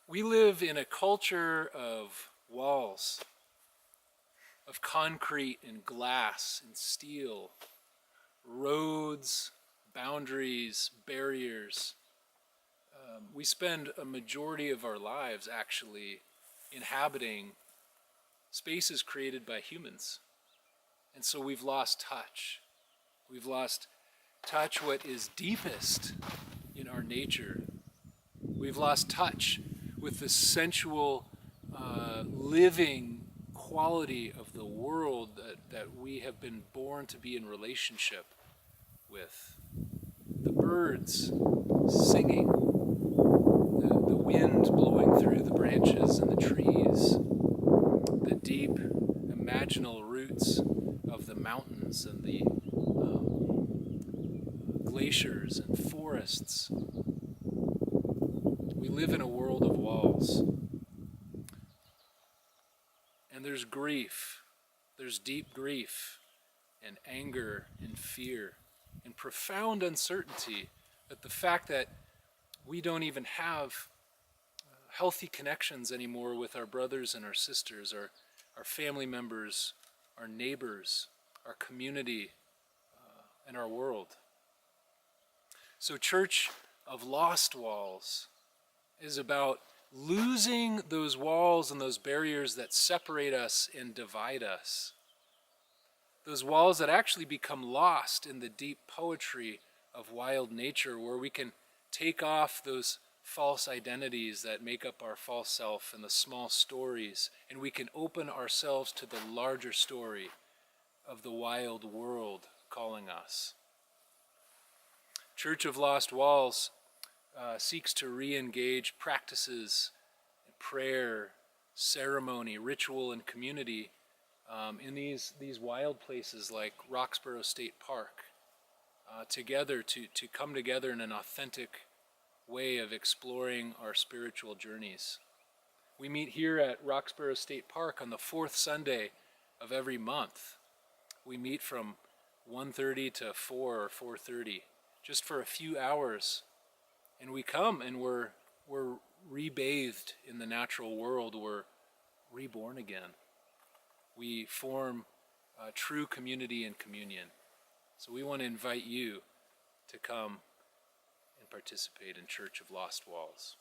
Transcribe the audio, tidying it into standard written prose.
We live in a culture of walls, of concrete and glass and steel, roads, boundaries, barriers. We spend a majority of our lives actually inhabiting spaces created by humans. And so we've lost touch. We've lost touch what is deepest in our nature. We've lost touch with the sensual, living quality of the world that we have been born to be in relationship with. The birds singing, the wind blowing through the branches and the trees, the deep imaginal roots of the mountains and the glaciers and forests. We live in a world of walls. And there's grief. There's deep grief and anger and fear and profound uncertainty at the fact that we don't even have healthy connections anymore with our brothers and our sisters, our family members, our neighbors, our community, and our world. So Church of Lost Walls is about losing those walls and those barriers that separate us and divide us. Those walls that actually become lost in the deep poetry of wild nature, where we can take off those false identities that make up our false self and the small stories, and we can open ourselves to the larger story of the wild world calling us. Church of Lost Walls seeks to re-engage practices, prayer, ceremony, ritual, and community in these wild places like Roxborough State Park, together to come together in an authentic way of exploring our spiritual journeys. We meet here at Roxborough State Park on the fourth Sunday of every month. We meet from 1:30 to 4 or 4:30, just for a few hours. And we come and we're rebathed in the natural world. We're reborn again. We form true community and communion. So we want to invite you to come and participate in Church of Lost Walls.